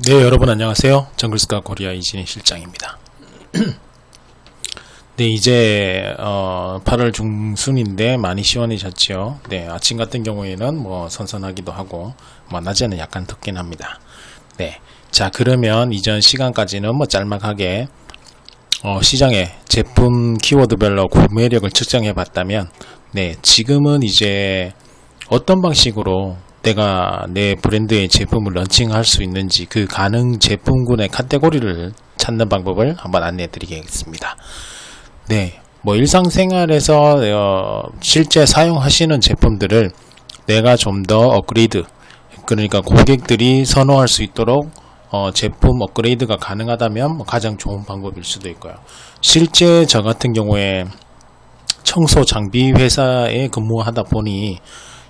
네, 여러분 안녕하세요. 정글스카 코리아 이진희 실장입니다. 네, 이제 8월 중순인데 많이 시원해졌죠. 네, 아침 같은 경우에는 뭐 선선하기도 하고 낮에는 약간 덥긴 합니다. 네, 자 그러면 이전 시간까지는 뭐 짤막하게 시장의 제품 키워드별로 구매력을 측정해 봤다면, 네, 지금은 이제 어떤 방식으로 내가 내 브랜드의 제품을 런칭할 수 있는지 그 가능 제품군의 카테고리를 찾는 방법을 한번 안내해 드리겠습니다. 네, 뭐 일상생활에서 실제 사용하시는 제품들을 내가 좀 더 업그레이드, 그러니까 고객들이 선호할 수 있도록 제품 업그레이드가 가능하다면 가장 좋은 방법일 수도 있고요. 실제 저 같은 경우에 청소 장비 회사에 근무하다 보니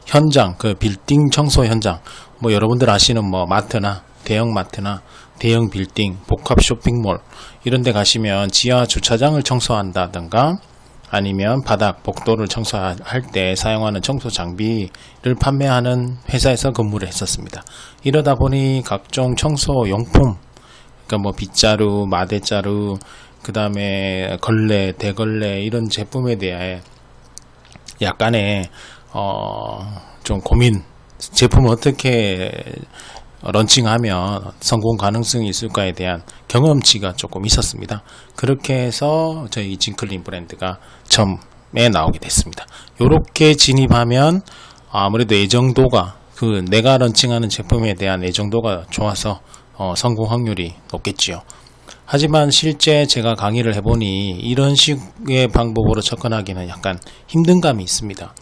현장, 그 빌딩 청소 현장, 뭐 여러분들 아시는 뭐 마트나 대형 마트나 대형 빌딩, 복합 쇼핑몰 이런 데 가시면 지하 주차장을 청소한다든가 아니면 바닥, 복도를 청소할 때 사용하는 청소 장비를 판매하는 회사에서 근무를 했었습니다. 이러다 보니 각종 청소 용품, 그러니까 뭐 빗자루, 마대자루, 그 다음에 걸레, 대걸레 이런 제품에 대해 약간의 좀 고민, 제품을 어떻게 런칭하면 성공 가능성이 있을까에 대한 경험치가 조금 있었습니다. 그렇게 해서 저희 징클린 브랜드가 처음에 나오게 됐습니다. 요렇게 진입하면 아무래도 애정도가, 내가 런칭하는 제품에 대한 애정도가 좋아서 성공 확률이 높겠지요. 하지만 실제 제가 강의를 해보니 이런 식의 방법으로 접근하기는 약간 힘든 감이 있습니다.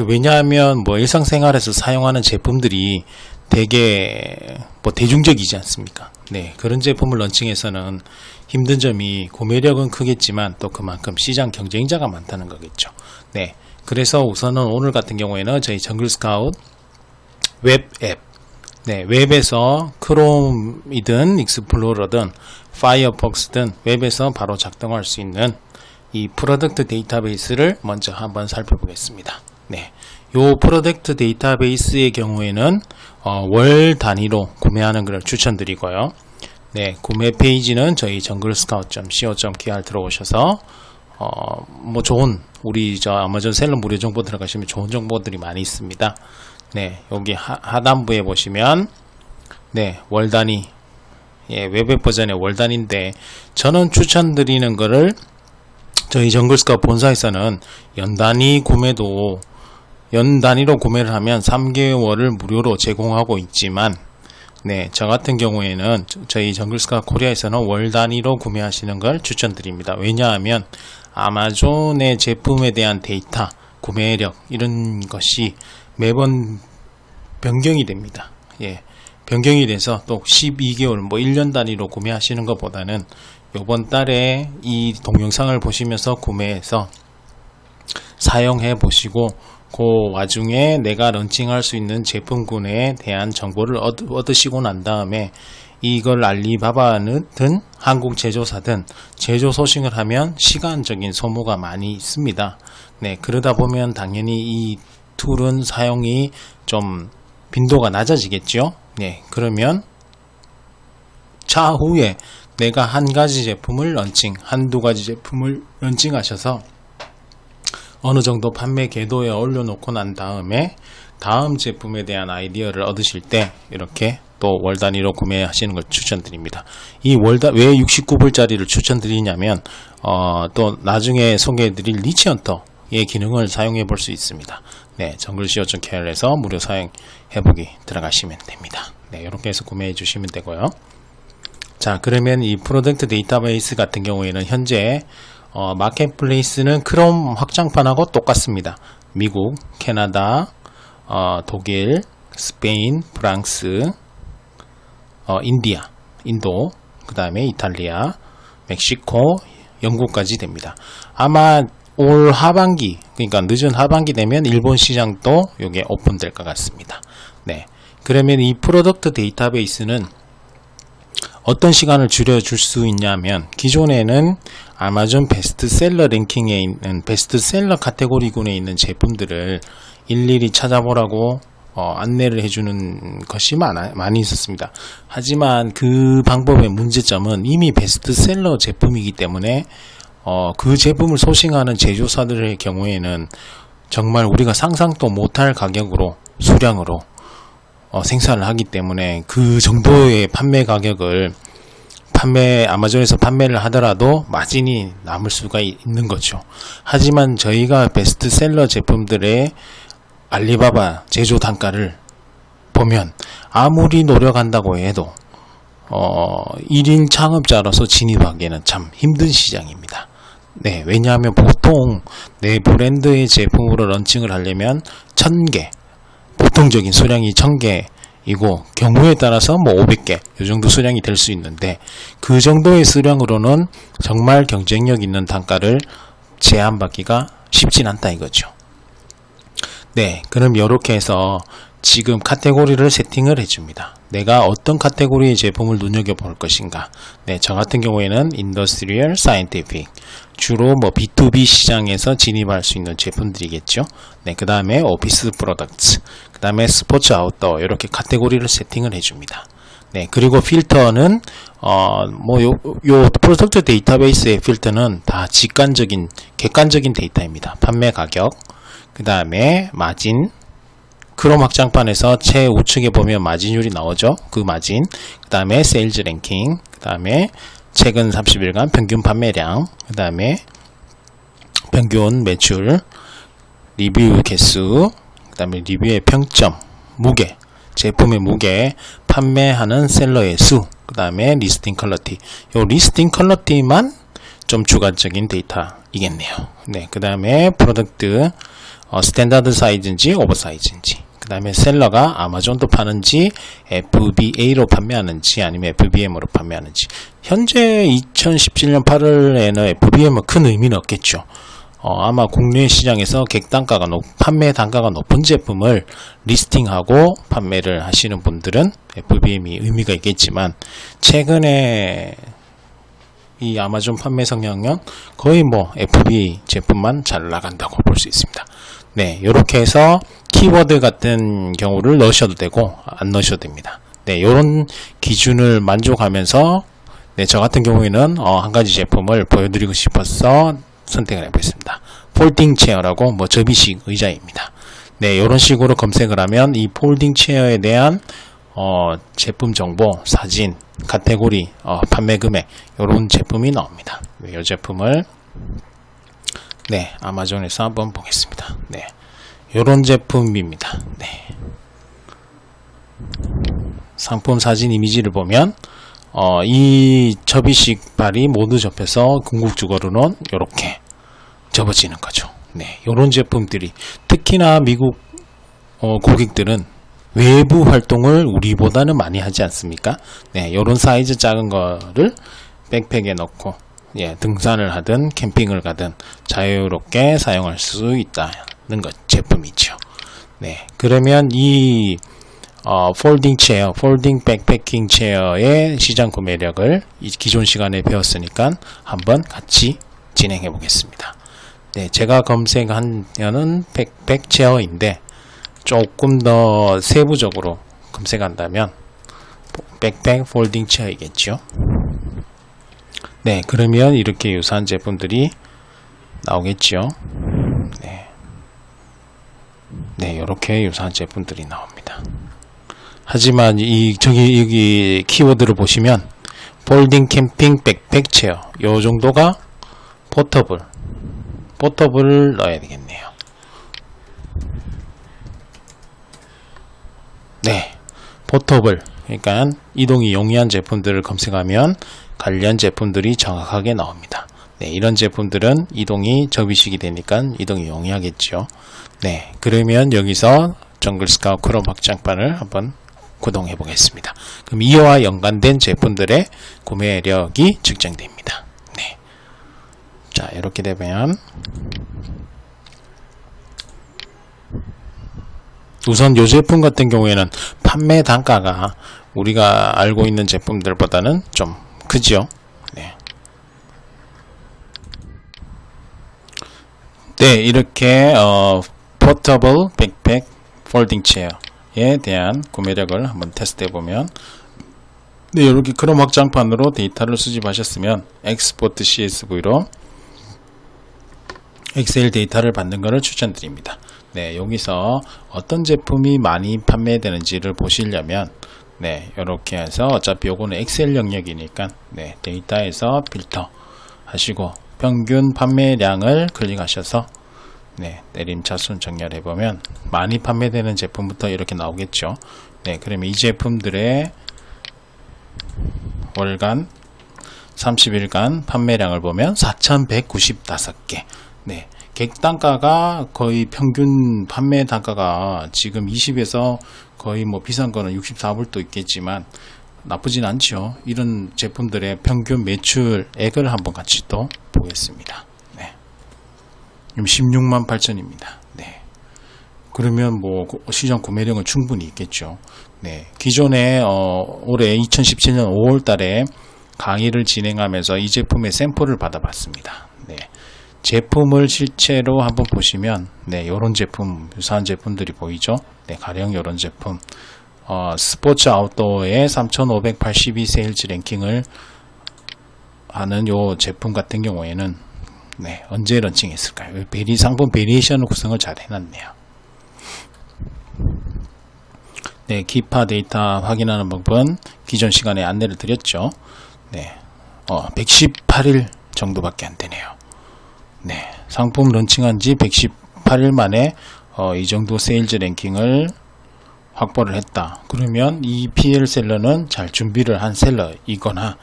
왜냐하면 뭐 일상생활에서 사용하는 제품들이 되게 뭐 대중적이지 않습니까? 네, 그런 제품을 런칭해서는 힘든 점이 구매력은 크겠지만 또 그만큼 시장 경쟁자가 많다는 거겠죠. 네, 그래서 우선은 오늘 같은 경우에는 저희 정글스카웃 웹 앱, 네, 웹에서 크롬이든 익스플로러든 파이어폭스든 웹에서 바로 작동할 수 있는 이 프로덕트 데이터베이스를 먼저 한번 살펴보겠습니다. 네, 요 프로덕트 데이터베이스의 경우에는 월 단위로 구매하는 것을 추천드리고요. 네, 구매 페이지는 저희 junglescout.co.kr 들어오셔서 뭐 좋은 우리 저 아마존 셀러 무료 정보 들어가시면 좋은 정보들이 많이 있습니다. 네, 여기 하단부에 보시면 네, 월 단위, 예, 웹앱 버전의 월 단위인데 저는 추천드리는 거를 저희 정글스카웃 본사에서는 연 단위로 구매를 하면 3개월을 무료로 제공하고 있지만, 네, 저 같은 경우에는 저희 정글스카웃 코리아에서는 월 단위로 구매하시는 걸 추천드립니다. 왜냐하면 아마존의 제품에 대한 데이터, 구매력 이런 것이 매번 변경이 됩니다. 예, 변경이 돼서 또 12개월, 뭐 1년 단위로 구매하시는 것보다는 요번 달에 이 동영상을 보시면서 구매해서 사용해 보시고 그 와중에 내가 런칭할 수 있는 제품군에 대한 정보를 얻으시고 난 다음에 이걸 알리바바든 한국 제조사든 제조 소싱을 하면 시간적인 소모가 많이 있습니다. 네, 그러다 보면 당연히 이 툴은 사용이 좀 빈도가 낮아지겠죠. 네, 그러면 차후에 내가 한 가지 제품을 한두 가지 제품을 런칭하셔서 어느 정도 판매 궤도에 올려놓고 난 다음에 다음 제품에 대한 아이디어를 얻으실 때 이렇게 또 월 단위로 구매하시는 걸 추천드립니다. 이 왜 69불짜리를 추천드리냐면 또 나중에 소개해드릴 리치헌터의 기능을 사용해 볼 수 있습니다. 네, 정글co.kr에서 무료 사용해보기 들어가시면 됩니다. 네, 이렇게 해서 구매해 주시면 되고요. 자, 그러면 이 프로덕트 데이터베이스 같은 경우에는 현재 마켓플레이스는 크롬 확장판하고 똑같습니다. 미국, 캐나다, 독일, 스페인, 프랑스, 인도, 그 다음에 이탈리아, 멕시코, 영국까지 됩니다. 아마 올 하반기, 그러니까 늦은 하반기 되면 일본 시장도 이게 오픈될 것 같습니다. 네, 그러면 이 프로덕트 데이터베이스는 어떤 시간을 줄여줄 수 있냐면 기존에는 아마존 베스트셀러 랭킹에 있는 베스트셀러 카테고리군에 있는 제품들을 일일이 찾아보라고 안내를 해주는 것이 많이 있었습니다. 하지만 그 방법의 문제점은 이미 베스트셀러 제품이기 때문에 그 제품을 소싱하는 제조사들의 경우에는 정말 우리가 상상도 못할 가격으로 수량으로 생산을 하기 때문에 그 정도의 판매 가격을 아마존에서 판매를 하더라도 마진이 남을 수가 있는 거죠. 하지만 저희가 베스트셀러 제품들의 알리바바 제조 단가를 보면 아무리 노력한다고 해도 1인 창업자로서 진입하기에는 참 힘든 시장입니다. 네, 왜냐하면 보통 내 브랜드의 제품으로 런칭을 하려면 1000개, 보통적인 수량이 1000개이고 경우에 따라서 뭐 500개 이 정도 수량이 될 수 있는데 그 정도의 수량으로는 정말 경쟁력 있는 단가를 제한받기가 쉽진 않다 이거죠. 네, 그럼 이렇게 해서 지금 카테고리를 세팅을 해줍니다. 내가 어떤 카테고리의 제품을 눈여겨볼 것인가. 네, 저 같은 경우에는 Industrial, Scientific, 주로 뭐 B2B 시장에서 진입할 수 있는 제품들이겠죠. 네, 그 다음에 오피스 프로덕트, 그 다음에 스포츠 아웃도어 이렇게 카테고리를 세팅을 해줍니다. 네, 그리고 필터는 요 프로덕트 데이터베이스의 필터는 다 객관적인 데이터입니다. 판매 가격, 그 다음에 마진, 크롬 확장판에서 최우측에 보면 마진율이 나오죠. 그 마진, 그 다음에 세일즈 랭킹, 그 다음에 최근 30일간 평균 판매량, 그 다음에 평균 매출, 리뷰 개수, 그 다음에 리뷰의 평점, 무게, 제품의 무게, 판매하는 셀러의 수, 그 다음에 리스팅 퀄리티. 요 리스팅 퀄리티만 좀 주관적인 데이터이겠네요. 네, 그 다음에 프로덕트 스탠다드 사이즈인지 오버사이즈인지, 그 다음에 셀러가 아마존도 파는지 FBA로 판매하는지 아니면 FBM으로 판매하는지. 현재 2017년 8월에는 FBM은 큰 의미는 없겠죠. 아마 국내 시장에서 판매 단가가 높은 제품을 리스팅하고 판매를 하시는 분들은 FBM이 의미가 있겠지만 최근에 이 아마존 판매 성향은 거의 뭐 FBA 제품만 잘 나간다고 볼 수 있습니다. 네, 이렇게 해서 키워드 같은 경우를 넣으셔도 되고 안 넣으셔도 됩니다. 네, 이런 기준을 만족하면서 네, 저 같은 경우에는 한 가지 제품을 보여드리고 싶어서 선택을 해보겠습니다. 폴딩 체어라고 뭐 접이식 의자입니다. 네, 이런 식으로 검색을 하면 이 폴딩 체어에 대한 제품 정보, 사진, 카테고리, 판매 금액 이런 제품이 나옵니다. 네, 이 제품을 네, 아마존에서 한번 보겠습니다. 네, 이런 제품입니다. 네, 상품 사진 이미지를 보면 이 접이식 발이 모두 접혀서 궁극적으로는 이렇게 접어지는 거죠. 네, 이런 제품들이 특히나 미국 고객들은 외부 활동을 우리보다는 많이 하지 않습니까? 네, 이런 사이즈 작은 거를 백팩에 넣고 등산을 하든 캠핑을 가든 자유롭게 사용할 수 있다는 것 제품이죠. 네, 그러면 이 폴딩 체어, 폴딩 백패킹 체어의 시장 구매력을 이 기존 시간에 배웠으니까 한번 같이 진행해 보겠습니다. 네, 제가 검색한 녀는 백팩 체어인데 조금 더 세부적으로 검색한다면 백팩 폴딩 체어이겠죠. 네, 그러면 이렇게 유사한 제품들이 나오겠죠. 네, 이렇게 유사한 제품들이 나옵니다. 하지만 여기 키워드를 보시면 폴딩 캠핑 백팩 체어 요 정도가 포터블을 넣어야 되겠네요. 네, 포터블, 그러니까 이동이 용이한 제품들을 검색하면 관련 제품들이 정확하게 나옵니다. 네, 이런 제품들은 이동이 접이식이 되니까 이동이 용이하겠죠. 네, 그러면 여기서 정글 스카우트 크롬 확장판을 한번 구동해 보겠습니다. 그럼 이와 연관된 제품들의 구매력이 측정됩니다. 네, 자, 이렇게 되면 우선 이 제품 같은 경우에는 판매 단가가 우리가 알고 있는 제품들보다는 좀 크죠. 네, 네, 이렇게 포터블 백팩 폴딩 체어 대한 구매력을 한번 테스트해 보면, 네, 이렇게 크롬 확장판으로 데이터를 수집하셨으면 엑스포트 CSV로 엑셀 데이터를 받는 것을 추천드립니다. 네, 여기서 어떤 제품이 많이 판매되는지를 보시려면, 네, 이렇게 해서 어차피 요거는 엑셀 영역이니까, 네, 데이터에서 필터 하시고 평균 판매량을 클릭하셔서, 네, 내림차순 정렬해 보면 많이 판매되는 제품부터 이렇게 나오겠죠. 네, 그러면 이 제품들의 월간 30일간 판매량을 보면 4,195개. 네, 객단가가 거의 평균 판매 단가가 지금 20에서 거의 뭐 비싼 거는 64불도 있겠지만 나쁘진 않죠. 이런 제품들의 평균 매출액을 한번 같이 또 보겠습니다. 네, 16만 8천입니다. 네, 그러면 뭐 시장 구매력은 충분히 있겠죠. 네, 기존에 올해 2017년 5월 달에 강의를 진행하면서 이 제품의 샘플을 받아봤습니다. 네, 제품을 실제로 한번 보시면, 네, 요런 제품, 유사한 제품들이 보이죠? 네, 가령 요런 제품, 스포츠 아웃도어의 3582 세일즈 랭킹을 하는 요 제품 같은 경우에는, 네, 언제 런칭했을까요? 상품 베리에이션을 구성을 잘 해놨네요. 네, 기파 데이터 확인하는 방법은 기존 시간에 안내를 드렸죠. 네, 118일 정도밖에 안 되네요. 네, 상품 런칭한 지 118일 만에 이 정도 세일즈 랭킹을 확보를 했다. 그러면 이 PL 셀러는 잘 준비를 한 셀러이거나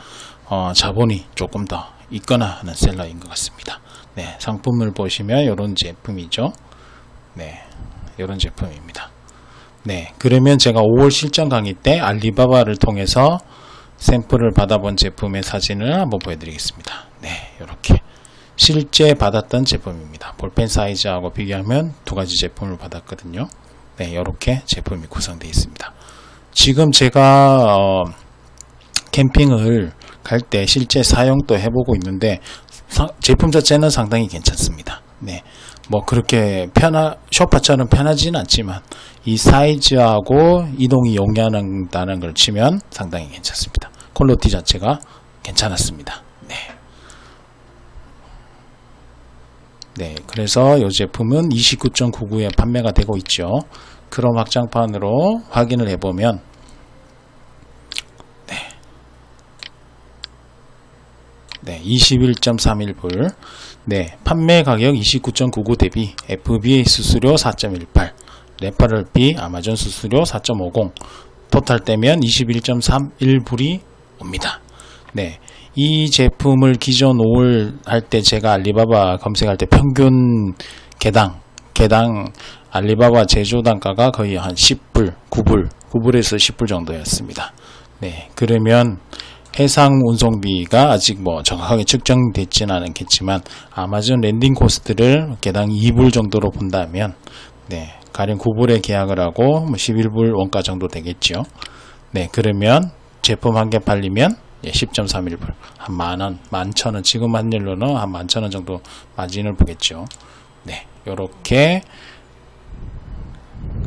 자본이 조금 더 있거나 하는 셀러인 것 같습니다. 네, 상품을 보시면 이런 제품이죠. 네, 이런 제품입니다. 네, 그러면 제가 5월 실전 강의 때 알리바바를 통해서 샘플을 받아본 제품의 사진을 한번 보여드리겠습니다. 네, 이렇게 실제 받았던 제품입니다. 볼펜 사이즈하고 비교하면 두 가지 제품을 받았거든요. 네, 이렇게 제품이 구성되어 있습니다. 지금 제가 캠핑을 갈 때 실제 사용도 해보고 있는데 제품 자체는 상당히 괜찮습니다. 네, 뭐 그렇게 쇼파처럼 편하지는 않지만 이 사이즈하고 이동이 용이하다는 걸 치면 상당히 괜찮습니다. 퀄리티 자체가 괜찮았습니다. 네. 네, 그래서 이 제품은 29.99에 판매가 되고 있죠. 크롬 확장판으로 확인을 해보면, 네, 21.31불. 네, 판매 가격 29.99 대비 FBA 수수료 4.18, 레퍼럴비 아마존 수수료 4.50, 토탈 떼면 21.31불이 옵니다. 네, 이 제품을 기존 5월 할 때 제가 알리바바 검색할 때 평균 개당 알리바바 제조 단가가 거의 한 10불, 9불에서 10불 정도였습니다. 네, 그러면 해상 운송비가 아직 뭐 정확하게 측정됐지는 않겠지만 아마존 랜딩 코스트를 개당 2불 정도로 본다면, 네, 가령 9불에 계약을 하고 뭐 11불 원가 정도 되겠죠. 네, 그러면 제품 한 개 팔리면 10.31불, 한 만원, 11,000원, 지금 환율로는 한 11,000원 정도 마진을 보겠죠. 네, 요렇게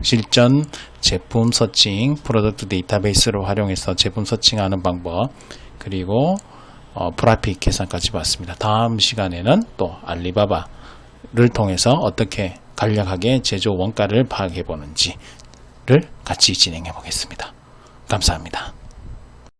실전 제품 서칭, 프로덕트 데이터베이스를 활용해서 제품 서칭하는 방법, 그리고 프라픽 계산까지 봤습니다. 다음 시간에는 또 알리바바를 통해서 어떻게 간략하게 제조 원가를 파악해 보는지를 같이 진행해 보겠습니다. 감사합니다.